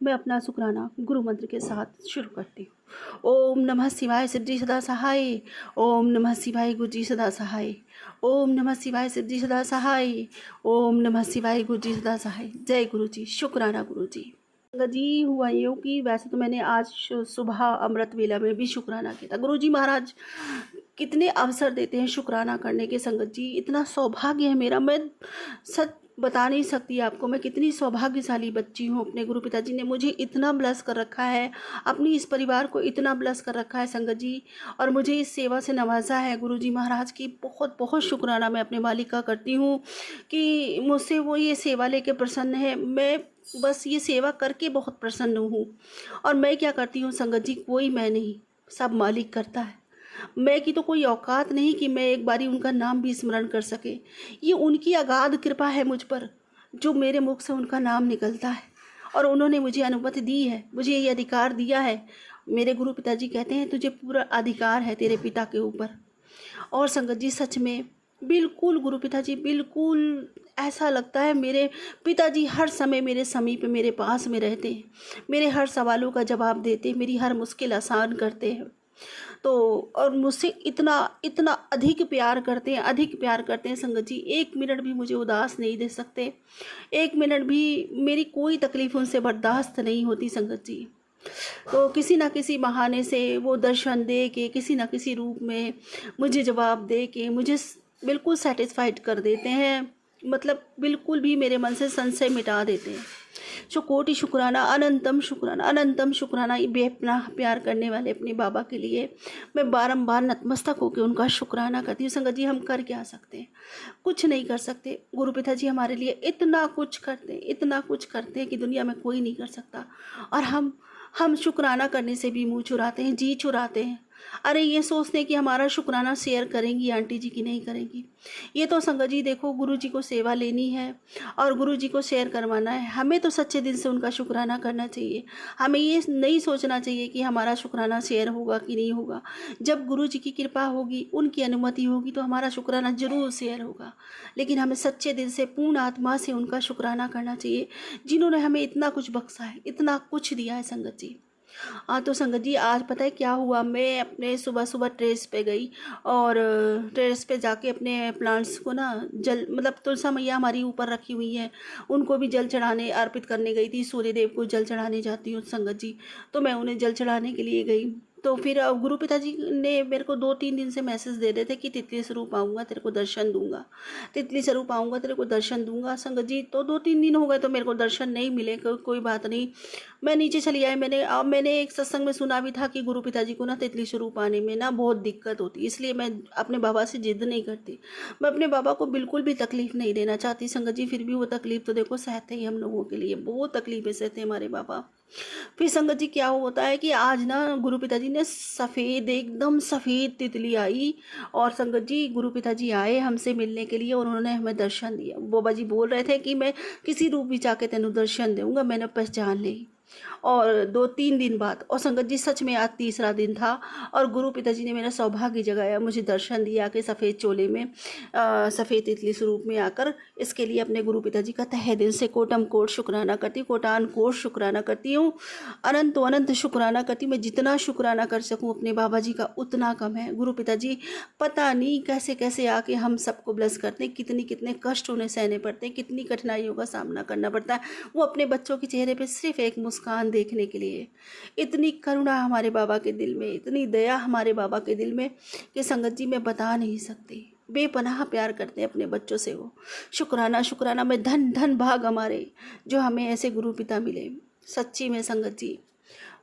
मैं अपना शुक्राना गुरु मंत्र के साथ शुरू करती हूँ। ओम नमः शिवाय सिद्धि सदा सहाय। ओम नमः शिवाय गुरु जी सदा सहाय। ओम नमः शिवाय सिद्धि सदा सहाय। ओम नमः शिवाय गुरु जी सदा सहाय। जय गुरु जी। शुक्राना गुरु जी। संगत जी, हुआ यूँ कि वैसे तो मैंने आज सुबह अमृत वेला में भी शुक्राना किया था। गुरु जी महाराज कितने अवसर देते हैं शुक्राना करने के। संगत जी, इतना सौभाग्य है मेरा, मैं सच बता नहीं सकती आपको मैं कितनी सौभाग्यशाली बच्ची हूँ। अपने गुरु पिताजी ने मुझे इतना ब्लेस कर रखा है, अपनी इस परिवार को इतना ब्लेस कर रखा है संगत जी, और मुझे इस सेवा से नवाजा है। गुरु जी महाराज की बहुत बहुत शुक्राना मैं अपने मालिक का करती हूँ कि मुझसे वो ये सेवा लेके प्रसन्न है। मैं बस ये सेवा करके बहुत प्रसन्न हूँ। और मैं क्या करती हूँ संगत जी, कोई मैं नहीं, सब मालिक करता है। मैं की तो कोई औकात नहीं कि मैं एक बारी उनका नाम भी स्मरण कर सके। ये उनकी अगाध कृपा है मुझ पर, जो मेरे मुख से उनका नाम निकलता है, और उन्होंने मुझे अनुमति दी है, मुझे ये अधिकार दिया है। मेरे गुरु पिताजी कहते हैं तुझे पूरा अधिकार है तेरे पिता के ऊपर। और संगत जी, सच में बिल्कुल गुरु पिताजी, बिल्कुल ऐसा लगता है मेरे पिताजी हर समय मेरे समीप, मेरे पास में रहते हैं, मेरे हर सवालों का जवाब देते, मेरी हर मुश्किल आसान करते हैं। तो और मुझसे इतना इतना अधिक प्यार करते हैं, अधिक प्यार करते हैं संगत जी। एक मिनट भी मुझे उदास नहीं दे सकते, एक मिनट भी मेरी कोई तकलीफ़ उनसे बर्दाश्त नहीं होती संगत जी। तो किसी ना किसी बहाने से वो दर्शन दे के, किसी ना किसी रूप में मुझे जवाब दे के मुझे बिल्कुल सेटिस्फाइड कर देते हैं। मतलब बिल्कुल भी मेरे मन से संशय मिटा देते हैं। सो कोटि शुक्राना, अनंतम शुक्राना, अनंतम शुक्राना ये बेपनाह प्यार करने वाले अपने बाबा के लिए मैं बारंबार नतमस्तक होकर उनका शुक्राना करती हूँ। संगत जी, हम कर क्या सकते हैं? कुछ नहीं कर सकते। गुरु पिताजी हमारे लिए इतना कुछ करते हैं, इतना कुछ करते हैं कि दुनिया में कोई नहीं कर सकता। और हम शुक्राना करने से भी मुँह चुराते हैं, जी चुराते हैं। अरे ये सोचते हैं कि हमारा शुक्राना शेयर करेंगी आंटी जी की नहीं करेंगी। ये तो संगत जी देखो, गुरु जी को सेवा लेनी है और गुरु जी को शेयर करवाना है। हमें तो सच्चे दिल से उनका शुक्राना करना चाहिए। हमें ये नहीं सोचना चाहिए कि हमारा शुक्राना शेयर होगा कि नहीं होगा। जब गुरु जी की कृपा होगी, उनकी अनुमति होगी, तो हमारा शुक्राना जरूर शेयर होगा। लेकिन हमें सच्चे दिल से, पूर्ण आत्मा से उनका शुक्राना करना चाहिए, जिन्होंने हमें इतना कुछ बख्शा है, इतना कुछ दिया है संगत जी। तो संगत जी, आज पता है क्या हुआ? मैं अपने सुबह सुबह टेरेस पे गई और टेरेस पे जाके अपने प्लांट्स को ना जल, मतलब तुलसा मैया हमारी ऊपर रखी हुई है, उनको भी जल चढ़ाने अर्पित करने गई थी। सूर्य देव को जल चढ़ाने जाती हूँ संगत जी, तो मैं उन्हें जल चढ़ाने के लिए गई। तो फिर गुरु पिताजी ने मेरे को 2-3 दिन से मैसेज दे रहे थे कि तितली स्वरूप आऊँगा, तेरे को दर्शन दूंगा, तितली स्वरूप आऊँगा, तेरे को दर्शन दूंगा। संगत जी, तो 2-3 दिन हो गए तो मेरे को दर्शन नहीं मिले। कोई बात नहीं, मैं नीचे चली आई। मैंने एक सत्संग में सुना भी था कि गुरु पिताजी को ना तितली स्वरूप आने में ना बहुत दिक्कत होती, इसलिए मैं अपने बाबा से जिद नहीं करती। मैं अपने बाबा को बिल्कुल भी तकलीफ नहीं देना चाहती संगत जी। फिर भी वो तकलीफ तो देखो सहते ही हम लोगों के लिए, बहुत तकलीफें सहते हैं हमारे बाबा। फिर संगत जी क्या होता है कि आज ना गुरु पिताजी ने सफ़ेद, एकदम सफ़ेद तितली आई, और संगत जी गुरु पिताजी आए हमसे मिलने के लिए और उन्होंने हमें दर्शन दिया। बाबा जी बोल रहे थे कि मैं किसी रूप भी जाके तेनू दर्शन दूंगा, मैंने पहचान ली। और 2-3 दिन बाद, और संगत जी सच में आज तीसरा दिन था और गुरु पिताजी ने मेरा सौभाग्य जगाया, मुझे दर्शन दिया कि सफ़ेद चोले में सफ़ेद तितली स्वरूप में आकर। इसके लिए अपने गुरु पिताजी का तहे दिल से कोटम कोट शुक्राना करती हूँ, कोटान कोट शुक्राना करती हूँ, अनंत अनंत शुक्राना करती हूँ। मैं जितना शुक्राना कर सकूँ अपने बाबा जी का उतना कम है। गुरु पिताजी पता नहीं कैसे कैसे आके हम सबको ब्लेस करते हैं, कितने कष्ट उन्हें सहने पड़ते हैं, कितनी कठिनाइयों का सामना करना पड़ता है। वो अपने बच्चों के चेहरे पर सिर्फ एक मुस्कान देखने के लिए। इतनी करुणा हमारे बाबा के दिल में, इतनी दया हमारे बाबा के दिल में कि संगत जी मैं बता नहीं सकती। बेपनाह प्यार करते हैं अपने बच्चों से वो। शुक्राना शुक्राना में धन धन भाग हमारे, जो हमें ऐसे गुरु पिता मिले। सच्ची में संगत जी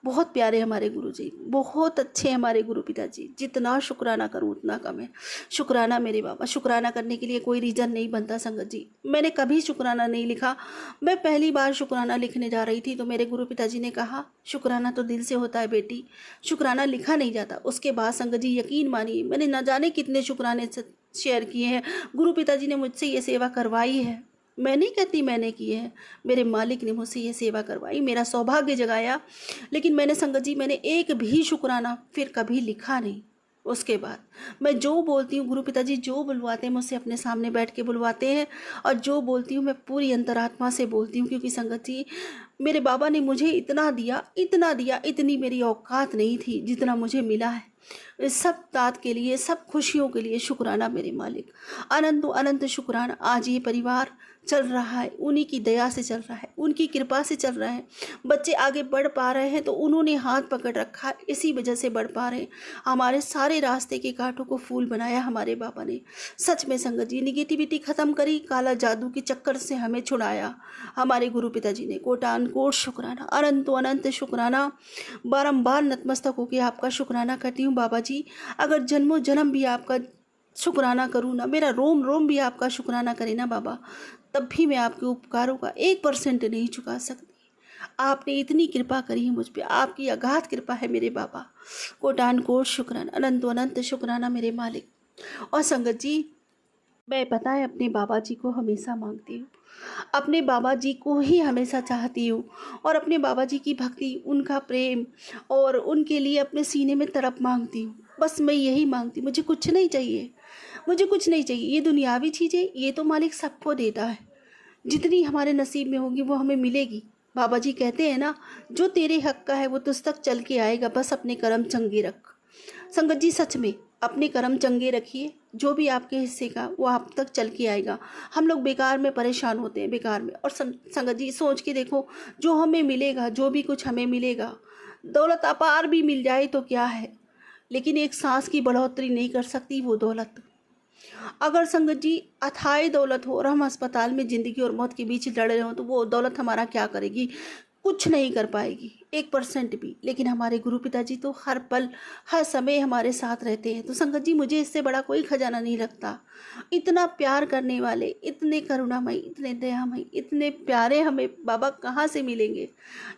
बहुत प्यारे हमारे गुरु जी, बहुत अच्छे हमारे गुरु पिताजी। जितना शुक्राना करूं उतना कम है। शुक्राना मेरे बाबा, शुक्राना करने के लिए कोई रीज़न नहीं बनता संगत जी। मैंने कभी शुक्राना नहीं लिखा। मैं पहली बार शुक्राना लिखने जा रही थी तो मेरे गुरु पिताजी ने कहा शुक्राना तो दिल से होता है बेटी, शुक्राना लिखा नहीं जाता। उसके बाद संगत जी यकीन मानिए, मैंने न जाने कितने शुक्राने शेयर किए हैं। गुरु पिताजी ने मुझसे ये सेवा करवाई है, मैं नहीं कहती मैंने की है, मेरे मालिक ने मुझसे ये सेवा करवाई, मेरा सौभाग्य जगाया। लेकिन मैंने संगत जी, मैंने एक भी शुक्राना फिर कभी लिखा नहीं। उसके बाद मैं जो बोलती हूँ, गुरु पिताजी जो बुलवाते हैं मुझसे अपने सामने बैठ के बुलवाते हैं, और जो बोलती हूँ मैं पूरी अंतरात्मा से बोलती हूँ। क्योंकि संगत जी मेरे बाबा ने मुझे इतना दिया, इतना दिया, इतनी मेरी औकात नहीं थी जितना मुझे मिला है। इस सब दात के लिए, सब खुशियों के लिए शुक्राना मेरे मालिक, अनंत अनंत शुक्राना। आज ये परिवार चल रहा है, उन्हीं की दया से चल रहा है, उनकी कृपा से चल रहा है। बच्चे आगे बढ़ पा रहे हैं तो उन्होंने हाथ पकड़ रखा है, इसी वजह से बढ़ पा रहे हैं। हमारे सारे रास्ते के कांटों को फूल बनाया हमारे बाबा ने। सच में संगत जी, निगेटिविटी ख़त्म करी, काला जादू के चक्कर से हमें छुड़ाया हमारे गुरु पिताजी ने। कोटान कोट शुक्राना, अनंतो अनंत शुक्राना। बारंबार नतमस्तक होकर आपका शुक्राना करती हूँ बाबा जी। अगर जन्मों जन्म भी आपका शुक्राना करूँ ना, मेरा रोम रोम भी आपका शुक्राना करे ना बाबा, तब भी मैं आपके उपकारों का 1% नहीं चुका सकती। आपने इतनी कृपा करी है मुझ पे, आपकी अगाध कृपा है मेरे बाबा। कोटान कोट शुक्राना, अनंत अनंत शुक्राना मेरे मालिक। और संगत जी, मैं पता है अपने बाबा जी को हमेशा मांगती हूँ, अपने बाबा जी को ही हमेशा चाहती हूँ, और अपने बाबा जी की भक्ति, उनका प्रेम और उनके लिए अपने सीने में तड़प मांगती हूँ। बस मैं यही मांगती, मुझे कुछ नहीं चाहिए, मुझे कुछ नहीं चाहिए। ये दुनियावी चीज़ें ये तो मालिक सबको देता है, जितनी हमारे नसीब में होगी वो हमें मिलेगी। बाबा जी कहते हैं ना, जो तेरे हक का है वो तुझ तक चल के आएगा, बस अपने कर्म चंगे रख। संगत जी, सच में अपने कर्म चंगे रखिए, जो भी आपके हिस्से का वो आप तक चल के आएगा। हम लोग बेकार में परेशान होते हैं, बेकार में। और संगत जी, सोच के देखो, जो हमें मिलेगा, जो भी कुछ हमें मिलेगा, दौलत अपार भी मिल जाए तो क्या है, लेकिन एक सांस की बढ़ोतरी नहीं कर सकती वो दौलत। अगर संगत जी अथाई दौलत हो और हम अस्पताल में ज़िंदगी और मौत के बीच लड़ रहे हो, तो वो दौलत हमारा क्या करेगी? कुछ नहीं कर पाएगी, 1% भी। लेकिन हमारे गुरु पिताजी तो हर पल हर समय हमारे साथ रहते हैं। तो संगत जी, मुझे इससे बड़ा कोई खजाना नहीं लगता। इतना प्यार करने वाले, इतने करुणामयी, इतने दयामयी, इतने प्यारे हमें बाबा कहाँ से मिलेंगे?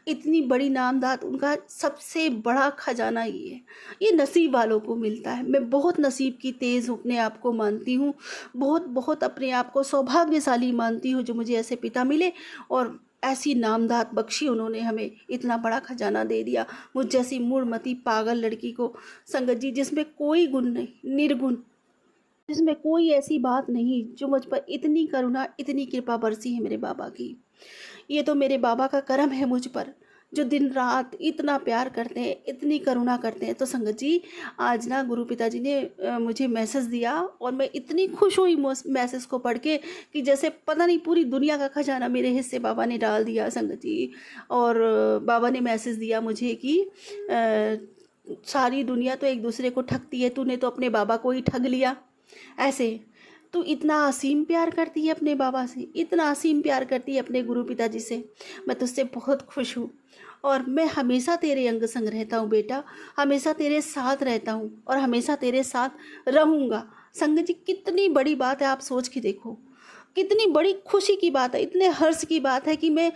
इतनी बड़ी नामदात, उनका सबसे बड़ा खजाना ये नसीब वालों को मिलता है। मैं बहुत नसीब की तेज़ अपने आप को मानती हूँ, बहुत बहुत अपने आप को सौभाग्यशाली मानती हूँ जो मुझे ऐसे पिता मिले और ऐसी नामदात बख्शी उन्होंने हमें, इतना बड़ा खजाना दे दिया मुझ जैसी मूढ़मती पागल लड़की को। संगत जी, जिसमें कोई गुण नहीं, निर्गुण, जिसमें कोई ऐसी बात नहीं, जो मुझ पर इतनी करुणा, इतनी कृपा बरसी है मेरे बाबा की। ये तो मेरे बाबा का करम है मुझ पर, जो दिन रात इतना प्यार करते हैं, इतनी करुणा करते हैं। तो संगत जी, आज ना गुरु पिताजी ने मुझे मैसेज दिया और मैं इतनी खुश हुई मैसेज को पढ़ के कि जैसे पता नहीं पूरी दुनिया का खजाना मेरे हिस्से बाबा ने डाल दिया संगत जी। और बाबा ने मैसेज दिया मुझे कि सारी दुनिया तो एक दूसरे को ठगती है, तूने तो अपने बाबा को ही ठग लिया। ऐसे तू इतना असीम प्यार करती है अपने बाबा से, इतना असीम प्यार करती है अपने गुरु पिताजी से। मैं तुझसे बहुत खुश हूँ और मैं हमेशा तेरे अंग संग रहता हूँ बेटा, हमेशा तेरे साथ रहता हूँ और हमेशा तेरे साथ रहूँगा। संगत जी, कितनी बड़ी बात है, आप सोच के देखो, कितनी बड़ी खुशी की बात है, इतने हर्ष की बात है कि मैं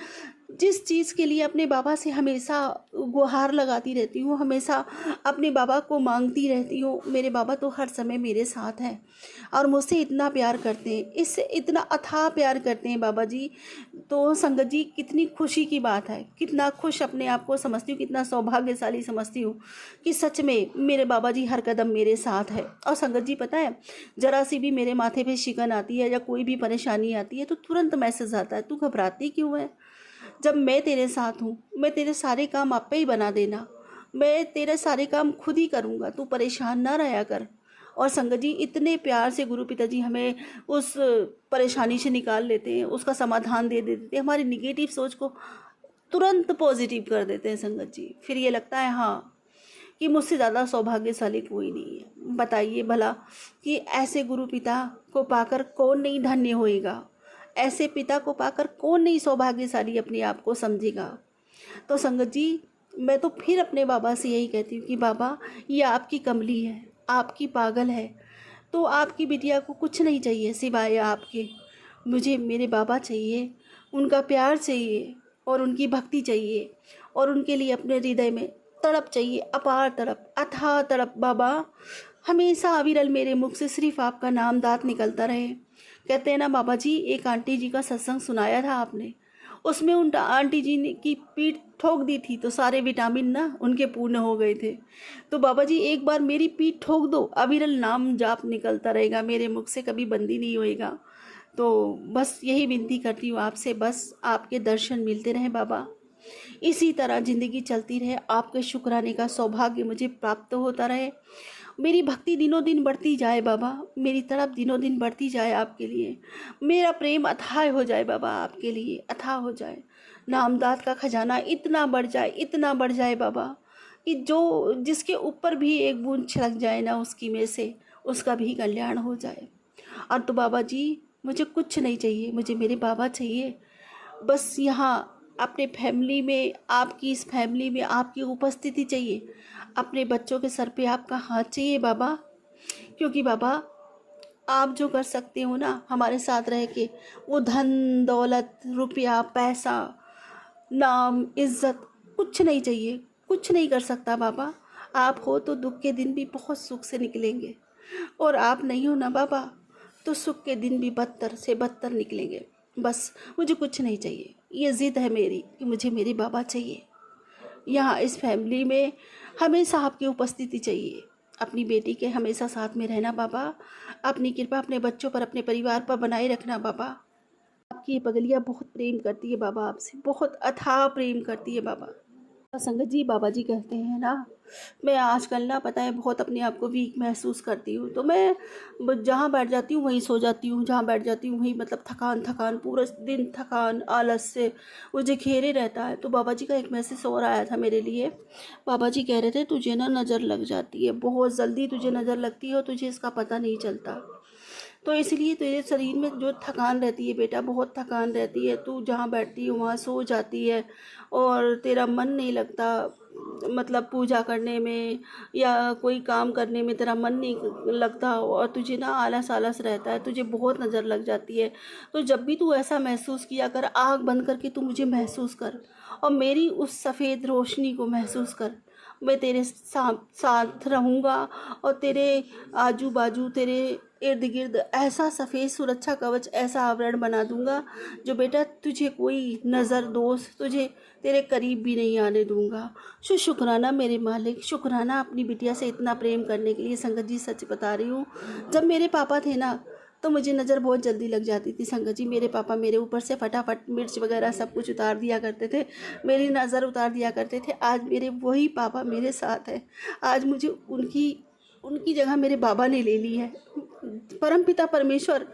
जिस चीज़ के लिए अपने बाबा से हमेशा गुहार लगाती रहती हूँ, हमेशा अपने बाबा को मांगती रहती हूँ, मेरे बाबा तो हर समय मेरे साथ हैं और मुझसे इतना प्यार करते हैं, इससे इतना अथाह प्यार करते हैं बाबा जी। तो संगत जी, कितनी खुशी की बात है, कितना खुश अपने आप को समझती हूँ, कितना सौभाग्यशाली समझती हूँ कि सच में मेरे बाबा जी हर कदम मेरे साथ है। और संगत जी, पता है, ज़रा सी भी मेरे माथे पे शिकन आती है या कोई भी परेशानी आती है तो तुरंत मैसेज आता है, तू घबराती क्यों है? जब मैं तेरे साथ हूँ, मैं तेरे सारे काम आप पे ही बना देना, मैं तेरे सारे काम खुद ही करूँगा, तू परेशान ना रहा कर। और संगत जी, इतने प्यार से गुरु पिताजी हमें उस परेशानी से निकाल लेते हैं, उसका समाधान दे देते हैं, हमारी निगेटिव सोच को तुरंत पॉजिटिव कर देते हैं संगत जी। फिर ये लगता है हाँ कि मुझसे ज़्यादा सौभाग्यशाली कोई नहीं है। बताइए भला कि ऐसे गुरु पिता को पाकर कौन नहीं धन्य होएगा, ऐसे पिता को पाकर कौन नहीं सौभाग्यशाली अपने आप को समझेगा। तो संगत जी, मैं तो फिर अपने बाबा से यही कहती हूँ कि बाबा, ये आपकी कमली है, आपकी पागल है, तो आपकी बिटिया को कुछ नहीं चाहिए सिवाय आपके। मुझे मेरे बाबा चाहिए, उनका प्यार चाहिए और उनकी भक्ति चाहिए और उनके लिए अपने हृदय में तड़प चाहिए, अपार तड़प, अथाह तड़प। बाबा, हमेशा अविरल मेरे मुख से सिर्फ आपका नाम दात निकलता रहे। कहते हैं ना बाबा जी, एक आंटी जी का सत्संग सुनाया था आपने, उसमें उन आंटी जी ने की पीठ ठोक दी थी तो सारे विटामिन ना उनके पूर्ण हो गए थे। तो बाबा जी, एक बार मेरी पीठ ठोक दो, अविरल नाम जाप निकलता रहेगा, मेरे मुख से कभी बंदी नहीं होएगा। तो बस यही विनती करती हूँ आपसे, बस आपके दर्शन मिलते रहें बाबा, इसी तरह ज़िंदगी चलती रहे, आपके शुक्राने का सौभाग्य मुझे प्राप्त होता रहे। मेरी भक्ति दिनों दिन बढ़ती जाए बाबा, मेरी तड़प दिनों दिन बढ़ती जाए आपके लिए। मेरा प्रेम अथाह हो जाए बाबा, आपके लिए अथाह हो जाए। नामदात का खजाना इतना बढ़ जाए, इतना बढ़ जाए बाबा, कि जो जिसके ऊपर भी एक बूंद छिड़क जाए ना उसकी में से, उसका भी कल्याण हो जाए। और तो बाबा जी मुझे कुछ नहीं चाहिए, मुझे मेरे बाबा चाहिए। बस यहाँ अपने फैमिली में, आपकी इस फैमिली में आपकी उपस्थिति चाहिए। अपने बच्चों के सर पे आपका हाथ चाहिए बाबा, क्योंकि बाबा आप जो कर सकते हो ना हमारे साथ रह के, वो धन दौलत रुपया पैसा नाम इज्जत कुछ नहीं चाहिए, कुछ नहीं कर सकता बाबा। आप हो तो दुख के दिन भी बहुत सुख से निकलेंगे, और आप नहीं हो ना बाबा तो सुख के दिन भी बदतर से बदतर निकलेंगे। बस मुझे कुछ नहीं चाहिए, ये ज़िद है मेरी कि मुझे मेरे बाबा चाहिए। यहाँ इस फैमिली में हमेशा आपकी उपस्थिति चाहिए। अपनी बेटी के हमेशा साथ में रहना बाबा। अपनी कृपा अपने बच्चों पर, अपने परिवार पर बनाए रखना बाबा। आपकी ये पगलियाँ बहुत प्रेम करती है बाबा, आपसे बहुत अथाह प्रेम करती है बाबा। संगत जी, बाबा जी कहते हैं ना, मैं आजकल ना पता है बहुत अपने आप को वीक महसूस करती हूँ, तो मैं जहाँ बैठ जाती हूँ वहीं सो जाती हूँ, जहाँ बैठ जाती हूँ वहीं मतलब थकान थकान, पूरा दिन थकान आलस से मुझे घेरे रहता है। तो बाबा जी का एक मैसेज और आया था मेरे लिए। बाबा जी कह रहे थे तुझे ना नज़र लग जाती है, बहुत जल्दी तुझे नज़र लगती है और तुझे इसका पता नहीं चलता। तो इसलिए तेरे शरीर में जो थकान रहती है बेटा, बहुत थकान रहती है, तू जहाँ बैठती है वहाँ सो जाती है और तेरा मन नहीं लगता, मतलब पूजा करने में या कोई काम करने में तेरा मन नहीं लगता, और तुझे ना आलस आलस रहता है, तुझे बहुत नज़र लग जाती है। तो जब भी तू ऐसा महसूस किया कर, आँख बंद करके तू मुझे महसूस कर और मेरी उस सफ़ेद रोशनी को महसूस कर। मैं तेरे साथ रहूँगा और तेरे आजू बाजू, तेरे इर्द गिर्द ऐसा सफ़ेद सुरक्षा कवच, ऐसा आवरण बना दूंगा जो बेटा तुझे कोई नज़र दोष तुझे तेरे करीब भी नहीं आने दूंगा। शुक्राना मेरे मालिक, शुक्राना अपनी बिटिया से इतना प्रेम करने के लिए। संगत जी सच बता रही हूँ, जब मेरे पापा थे ना तो मुझे नज़र बहुत जल्दी लग जाती थी। संगत जी मेरे पापा मेरे ऊपर से फटाफट मिर्च वगैरह सब कुछ उतार दिया करते थे, मेरी नज़र उतार दिया करते थे। आज मेरे वही पापा मेरे साथ है, आज मुझे उनकी उनकी जगह मेरे बाबा ने ले ली है। परमपिता परमेश्वर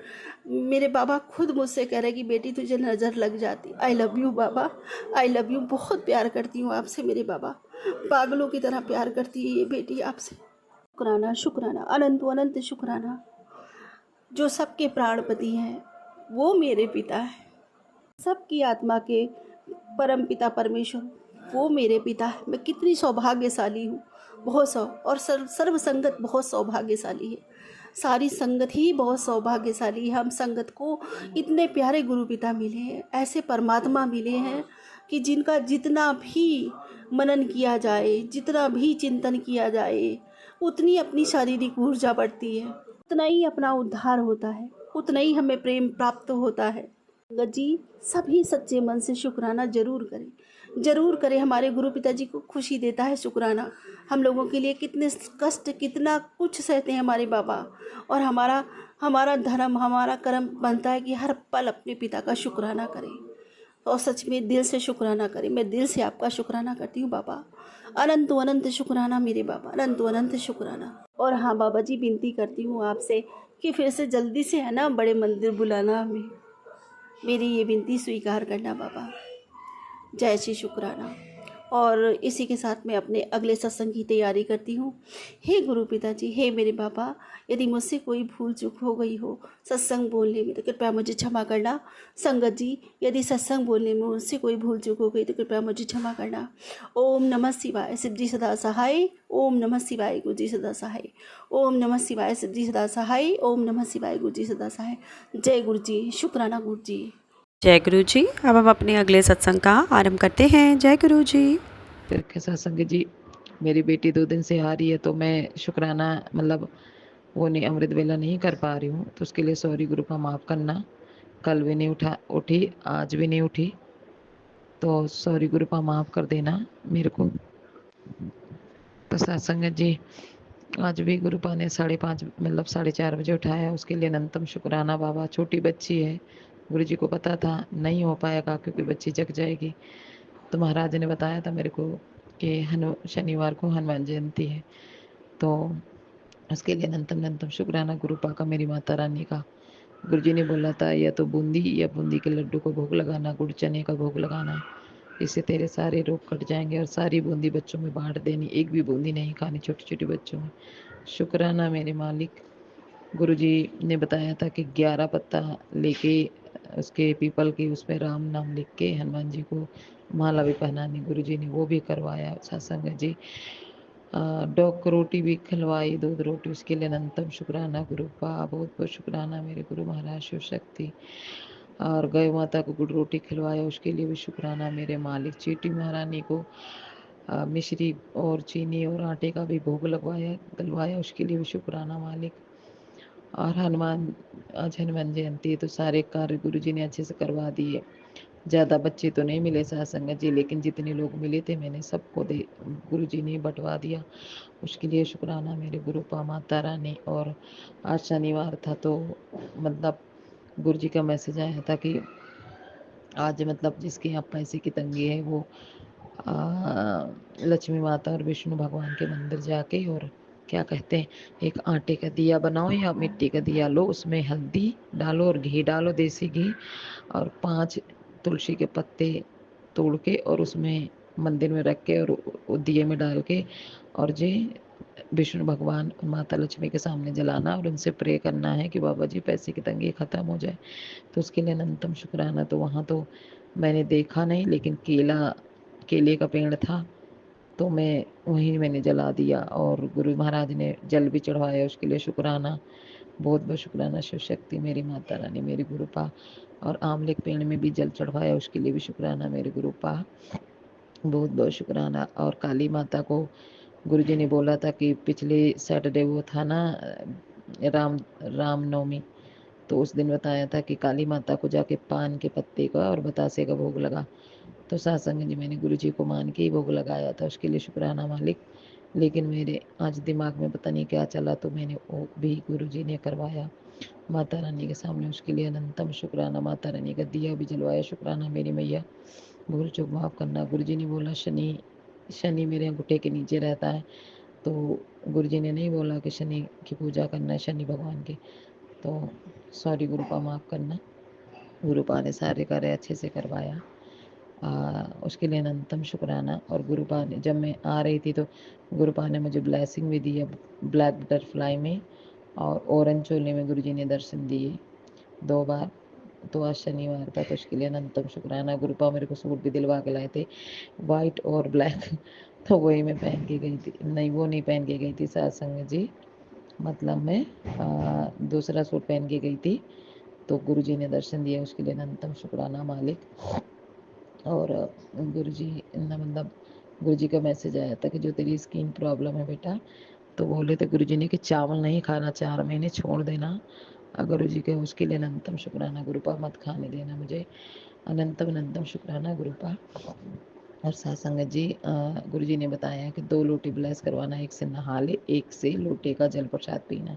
मेरे बाबा खुद मुझसे कह रहे कि बेटी तुझे नज़र लग जाती। I love you Baba, I love you, बहुत प्यार करती हूँ आपसे मेरे बाबा, पागलों की तरह प्यार करती है ये बेटी आपसे। शुक्राना शुक्राना अनंत अनंत शुक्राना। जो सबके प्राणपति हैं वो मेरे पिता है, सबकी आत्मा के परम पिता परमेश्वर वो मेरे पिता है। मैं कितनी सौभाग्यशाली हूँ, बहुत और सर्व संगत बहुत सौभाग्यशाली है, सारी संगत ही बहुत सौभाग्यशाली है। हम संगत को इतने प्यारे गुरु पिता मिले हैं, ऐसे परमात्मा मिले हैं कि जिनका जितना भी मनन किया जाए, जितना भी चिंतन किया जाए, उतनी अपनी शारीरिक ऊर्जा बढ़ती है, उतना ही अपना उद्धार होता है, उतना ही हमें प्रेम प्राप्त होता है। संगत जी सभी सच्चे मन से शुक्राना जरूर करें, जरूर करें। हमारे गुरु पिताजी को खुशी देता है शुक्राना। हम लोगों के लिए कितने कष्ट कितना कुछ सहते हैं हमारे बाबा, और हमारा हमारा धर्म हमारा कर्म बनता है कि हर पल अपने पिता का शुक्राना करें, और सच में दिल से शुक्राना करें। मैं दिल से आपका शुक्राना करती हूँ बाबा, अनंत अनंत शुक्राना मेरे बाबा, अनंत अनंत शुक्राना। और हाँ बाबा जी विनती करती हूँ आपसे कि फिर से जल्दी से है ना बड़े मंदिर बुलाना हमें, मेरी ये विनती स्वीकार करना बाबा। जय श्री शुक्राना। और इसी के साथ मैं अपने अगले सत्संग की तैयारी करती हूँ। हे गुरु पिताजी, हे मेरे बाबा, यदि मुझसे कोई भूल चूक हो गई हो सत्संग बोलने में तो कृपया मुझे क्षमा करना। संगत जी यदि सत्संग बोलने में मुझसे कोई भूल चूक हो गई तो कृपया मुझे क्षमा करना। ओम नमः शिवाय, शिव जी सदा सहाय। ओम नमः शिवाय, गुरु जी सदा सहाय। ओम नमः शिवाय, शिव जी सदा सहाय। ओम नमः शिवाय, गुरु जी सदा सहाय। जय गुरु जी, शुक्राना गुरु जी। जय गुरु जी। अब हम अपने अगले सत्संग का आरंभ करते हैं। जय गुरु जी। फिर के सत्संग जी, मेरी बेटी 2 दिन से आ रही है तो मैं शुक्राना मतलब वो नहीं अमृत वेला नहीं कर पा रही हूँ, तो उसके लिए सॉरी गुरु का माफ़ करना। कल भी नहीं उठी, आज भी नहीं उठी, तो सॉरी गुरु का माफ़ कर देना मेरे को। तो सत्संग जी आज भी गुरु पा ने 5:30 मतलब 4:30 बजे उठाया, उसके लिए अनंतम शुक्राना बाबा। छोटी बच्ची है, गुरु जी को पता था नहीं हो पाएगा क्योंकि बच्ची जग जाएगी, तो महाराज ने बताया था मेरे को कि शनिवार को हनुमान जयंती है, तो उसके लिए अनंतम अनंतम शुक्राना गुरुपा का, मेरी माता रानी का। गुरुजी ने बोला था या तो बूंदी या बूंदी के लड्डू को भोग लगाना, गुड़ चने का भोग लगाना, इससे तेरे सारे रोग कट जाएंगे। और सारी बूंदी बच्चों में बांट देनी, एक भी बूंदी नहीं खानी छोटे छोटे बच्चों में। शुक्राना मेरे मालिक। गुरुजी ने बताया था कि 11 पत्ता लेके उसके पीपल की, उसमें राम नाम लिख के हनुमान जी को माला भी पहनानी, गुरुजी ने वो भी करवाया सत्संग जी। डॉग को रोटी भी खिलवाई, दूध रोटी, उसके लिए अनंतम शुक्राना गुरुपा, बहुत बहुत शुक्राना मेरे गुरु महाराज शिव शक्ति। और गौ माता को गुड़ रोटी खिलवाया, उसके लिए भी शुक्राना मेरे मालिक। चीटी महारानी को मिश्री और चीनी और आटे का भी भोग लगवाया दिलवाया, उसके लिए भी शुक्राना मालिक। और आज हनुमान जयंती है तो सारे कार्य गुरुजी ने अच्छे से करवा दिए। ज़्यादा बच्चे तो नहीं मिले सत्संग जी, लेकिन जितने लोग मिले थे मैंने सबको दे गुरुजी ने बंटवा दिया, उसके लिए शुक्राना मेरे गुरुपा माता रानी। और आज शनिवार था तो मतलब गुरुजी का मैसेज आया था कि आज मतलब जिसके यहाँ पैसे की तंगी है वो लक्ष्मी माता और विष्णु भगवान के मंदिर जाके और क्या कहते हैं, एक आटे का दिया बनाओ या मिट्टी का दिया लो, उसमें हल्दी डालो और घी डालो, देसी घी, और 5 तुलसी के पत्ते तोड़ के और उसमें मंदिर में रख के और दिए में डाल के और जे विष्णु भगवान और माता लक्ष्मी के सामने जलाना और उनसे प्रे करना है कि बाबा जी पैसे की तंगी ख़त्म हो जाए। तो उसके लिए अनंतम शुक्राना। तो वहाँ तो मैंने देखा नहीं, लेकिन केले का पेड़ था तो मैं वहीं मैंने जला दिया और गुरु महाराज ने जल भी चढ़वाया, उसके लिए शुक्राना, बहुत बहुत शुक्राना शिव शक्ति मेरी माता रानी मेरी गुरुपा। और आंवले के पेड़ में भी जल चढ़वाया, उसके लिए भी शुक्राना मेरे गुरुपा, बहुत बहुत शुक्राना। और काली माता को गुरुजी ने बोला था कि पिछले सैटरडे वो था ना राम नवमी, तो उस दिन बताया था कि काली माता को जाके पान के पत्ते का और बतासे का भोग लगा। तो सत्संग जी मैंने गुरुजी को मान के ही भोग लगाया था, उसके लिए शुक्राना मालिक। लेकिन मेरे आज दिमाग में पता नहीं क्या चला तो मैंने वो भी गुरुजी ने करवाया माता रानी के सामने, उसके लिए अनंतम शुक्राना। माता रानी का दिया भी जलवाया, शुक्राना मेरी मैया, भूल चूक माफ़ करना। गुरुजी ने बोला शनि मेरे अंगूठे के नीचे रहता है, तो गुरुजी ने नहीं बोला कि शनि की पूजा करना है, शनि भगवान की। तो सॉरी गुरुपा, माफ़ करना। गुरुपा ने सारे कार्य अच्छे से करवाया, उसके लिए अनंतम शुक्राना। और गुरुपा ने जब मैं आ रही थी तो गुरुपा ने मुझे ब्लेसिंग भी दी है, ब्लैक बटरफ्लाई में और ऑरेंज चोले में गुरुजी ने दर्शन दिए 2 बार। तो आज शनिवार था तो उसके लिए अनंतम शुक्राना। गुरुपा मेरे को सूट भी दिलवा के लाए थे, वाइट और ब्लैक तो वही मैं पहन के गई थी, नहीं वो नहीं पहन के गई थी सत्संग जी, मतलब मैं दूसरा सूट पहन के गई थी। तो गुरुजी ने दर्शन दिया, उसके लिए अनंतम शुक्राना मालिक। और गुरुजी ने मतलब गुरुजी का मैसेज आया था कि जो तेरी स्किन प्रॉब्लम है बेटा, तो बोले थे गुरुजी ने कि चावल नहीं खाना, 4 महीने छोड़ देना। गुरुजी के उसके लिए अनंतम शुक्राना गुरुपा, मत खाने देना मुझे, अनंतम अनंतम शुक्राना गुरुपा। और सत्संग जी गुरुजी ने बताया कि 2 लोटे ब्लेस करवाना, एक से नहा ले, एक से लोटे का जल प्रसाद पीना।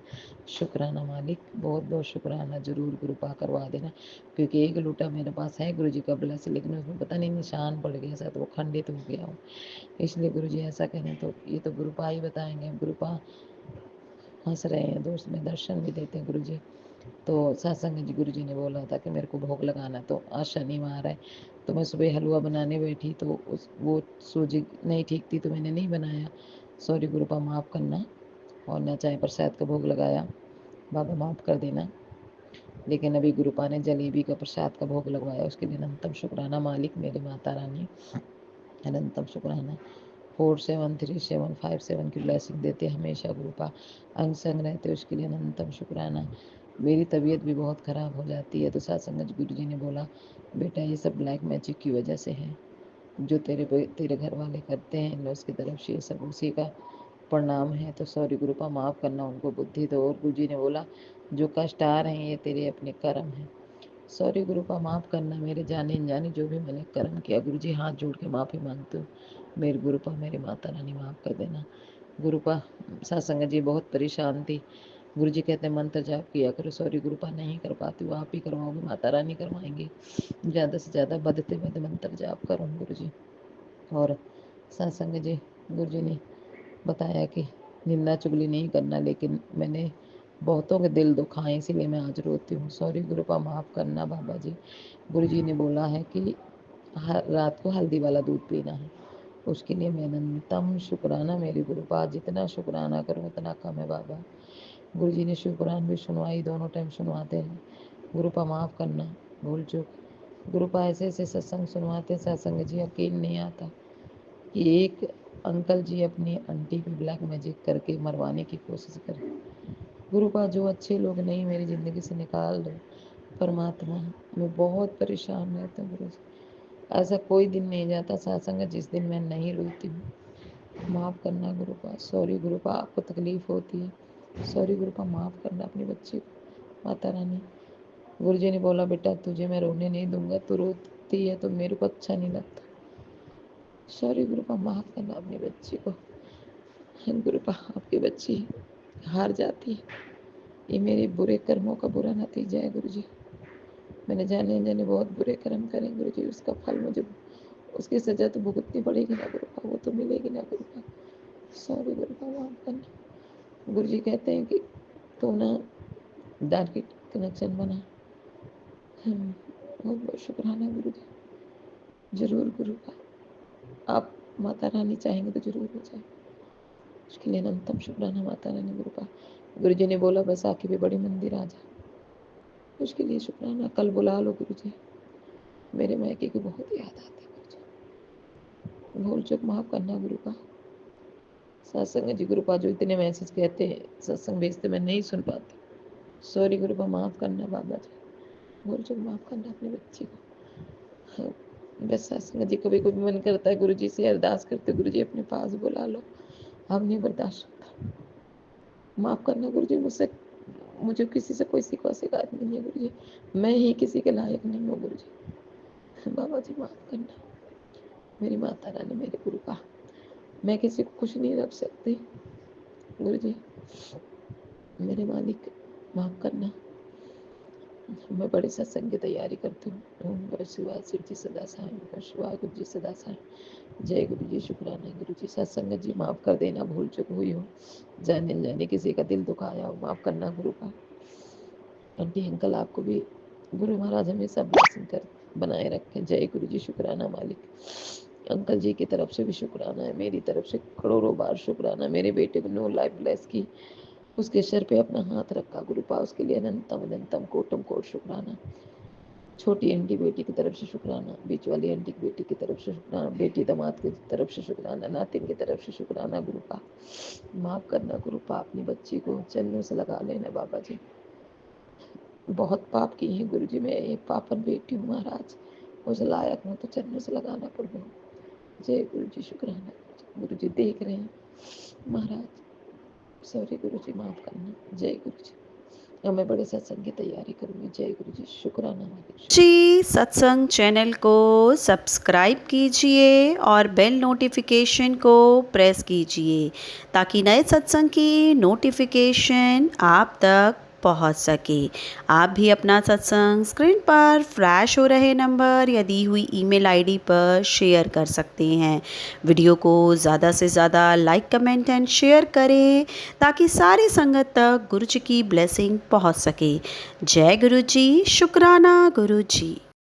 शुक्राना मालिक, बहुत बहुत शुक्राना, जरूर गुरुपा करवा देना, क्योंकि एक लोटा मेरे पास है गुरुजी का ब्लेस, लेकिन उसमें पता नहीं निशान पड़ गया, शायद वो खंडित हो गया हो, इसलिए गुरुजी ऐसा कहें तो ये तो गुरुपा ही बताएंगे। गुरुपा हंस रहे हैं, दोस्त में दर्शन भी देते हैं गुरुजी। तो सत्संग जी गुरुजी ने बोला था कि मेरे को भोग लगाना, तो आज शनिवार है तो मैं सुबह हलवा बनाने बैठी तो वो सूजी नहीं ठीक थी तो मैंने नहीं बनाया, सॉरी गुरुपा, माफ़ करना। और न चाहे प्रसाद का भोग लगाया, बाबा माफ़ कर देना। लेकिन अभी गुरुपा ने जलेबी का प्रसाद का भोग लगवाया, उसके लिए अनंतम शुक्राना मालिक मेरी माता रानी, अनंतम शुक्राना। 473757 की ब्लेसिंग देते हमेशा गुरुपा, अंग संग रहते उसके लिए अनंतम शुक्राना। मेरी तबीयत भी बहुत ख़राब हो जाती है तो सत्संग गुरु जी ने बोला बेटा ये सब ब्लैक मैजिक की वजह से है, जो तेरे घर वाले करते हैं इन उसकी तरफ से, ये सब उसी का परिणाम है। तो सॉरी गुरुपा, माफ़ करना, उनको बुद्धि दो। और गुरु जी ने बोला जो कष्ट आ रहे हैं ये तेरे अपने कर्म हैं। सॉरी गुरुपा, माफ़ करना, मेरे जाने अनजाने जो भी मैंने कर्म किया, गुरु जी हाथ जोड़ के माफ़ी मांगती हूँ, मेरे गुरुपा मेरी माता रानी माफ़ कर देना। गुरुपा सत्संग जी बहुत परेशान थी, गुरु जी कहते हैं मंत्र जाप किया करो, सॉरी गुरुपा नहीं कर पाती हूँ, आप ही करवाओगे, माता रानी करवाएंगी, ज़्यादा से ज़्यादा बदते बद मंत्र जाप करो गुरु जी। और सत्संग जी गुरु जी ने बताया कि निंदा चुगली नहीं करना, लेकिन मैंने बहुतों के दिल दुखाए, इसीलिए मैं आज रोती हूँ। सॉरी गुरुपा, माफ़ करना बाबा जी। गुरु जी ने बोला है कि रात को हल्दी वाला दूध पीना है, उसके लिए मैं अनंतम शुक्राना मेरी गुरुपा। जितना शुक्राना करूँ उतना कम है बाबा। गुरु जी ने शुक्रान भी सुनवाई, दोनों टाइम सुनवाते हैं। गुरुपा माफ़ करना, भूल चूक। गुरुपा ऐसे ऐसे सत्संग सुनवाते, सत्संग जी यकीन नहीं आता कि एक अंकल जी अपनी आंटी पे ब्लैक मैजिक करके मरवाने की कोशिश करें। गुरुपा जो अच्छे लोग नहीं मेरी ज़िंदगी से निकाल दो परमात्मा। मैं बहुत परेशान रहता हूँ गुरु जी। ऐसा कोई दिन नहीं जाता सत्संग जिस दिन मैं नहीं रोती हूँ। माफ़ करना गुरुपा। सॉरी गुरुपा, आपको तकलीफ़ होती है। सॉरी गुरुपा, माफ़ करना अपने बच्चे को। माता रानी, गुरु जी ने बोला बेटा तुझे मैं रोने नहीं दूंगा, तू रोती है तो मेरे को अच्छा नहीं लगता। सॉरी गुरुपा, माफ़ करना अपने बच्चे को। गुरुपा, आपकी बच्ची हार जाती है, ये मेरे बुरे कर्मों का बुरा नतीजा है गुरु जी। मैंने जाने अनजाने बहुत बुरे कर्म करे गुरु जी, उसका फल मुझे, उसकी सजा तो भुगतनी पड़ेगी ना गुरुपा, वो तो मिलेगी ना गुरुपा। सॉरी गुरुपा, माफ़ करना। गुरु जी कहते हैं कि तू ना डायरेक्ट कनेक्शन बना। बहुत बहुत शुक्राना गुरु जी। जरूर गुरुपा, आप माता रानी चाहेंगे तो जरूर हो जाए। उसके लिए अनंतम शुक्राना माता रानी गुरुपा। गुरु जी ने बोला बैसाखी पे बड़ी मंदिर आ जा, उसके लिए शुक्राना। कल बुला लो गुरु जी, मेरे मायके की बहुत याद आती है गुरु जी। भूल चूक माफ़ करना गुरुपा। सत्संग जी गुरुपा जो इतने मैसेज कहते हैं, सत्संग भेजते, मैं नहीं सुन पाती। सॉरी गुरुपा, माफ़ करना बाबा जी। भूल चूक माफ़ करना अपने बच्चे को। हाँ, बस सत्संग जी कभी कभी मन करता है गुरु जी से अरदास करते, गुरु जी अपने पास बुला लो, अब नहीं बर्दाश्त होता। माफ़ करना गुरु जी, मुझे किसी से कोई शिकायत नहीं है गुरु जी। मैं ही किसी के लायक नहीं हूँ गुरु जी। बाबा जी माफ़ करना मेरी माता रानी, मेरे गुरुपा। मैं किसी को खुश नहीं रख सकती गुरु जी, मेरे मालिक माफ़ करना। मैं बड़े सत्संग की तैयारी करती हूँ। ओम नमः शिवाय, शिव जी सदा साई, नमः शिवाय, गुरु जी सदा साई। जय गुरु जी, शुक्राना गुरु जी। सत्संग जी माफ़ कर देना, भूल चूक हुई हो, जाने अनजाने किसी का दिल दुखाया हो, माफ़ करना गुरुपा। आंटी अंकल आपको भी गुरु महाराज हमेशा ब्लेसिंग कर बनाए रखें। जय गुरु जी, शुक्राना मालिक। अंकल जी की तरफ से भी शुक्राना है, मेरी तरफ से करोड़ों बार शुक्राना। मेरे बेटे को नो लाइफ ब्लेस की, उसके सर पे अपना हाथ रखा गुरुपा, उसके लिए अनंतम अनंतम कोटम कोट शुक्राना। छोटी आंटी बेटी की तरफ से शुक्राना, बीच वाली आंटी की बेटी की तरफ से शुक्राना, बेटी दामाद की तरफ से शुक्राना, नातिन की तरफ से शुक्राना गुरुपा। माफ़ करना गुरुपा, अपनी बच्ची को चरणों से लगा लेना बाबा जी। बहुत पाप किए हैं गुरु जी, मैं एक पापन बेटी हूँ महाराज, उस लायक हूँ तो चरणों से लगाना पड़ गया। जय गुरु जी, शुक्राना गुरु जी, देख रहे हैं महाराज। सॉरी गुरु जी, माफ़ करना। जय गुरु जी। अब मैं बड़े सत्संग की तैयारी करूँगी। जय गुरु जी, शुक्राना मालिक। जी सत्संग चैनल को सब्सक्राइब कीजिए और बेल नोटिफिकेशन को प्रेस कीजिए ताकि नए सत्संग की नोटिफिकेशन आप तक पहुंच सके। आप भी अपना सत्संग स्क्रीन पर फ्लैश हो रहे नंबर या दी हुई ईमेल आईडी पर शेयर कर सकते हैं। वीडियो को ज़्यादा से ज़्यादा लाइक कमेंट एंड शेयर करें ताकि सारी संगत तक गुरु जी की ब्लेसिंग पहुंच सके। जय गुरु जी, शुक्राना गुरु जी।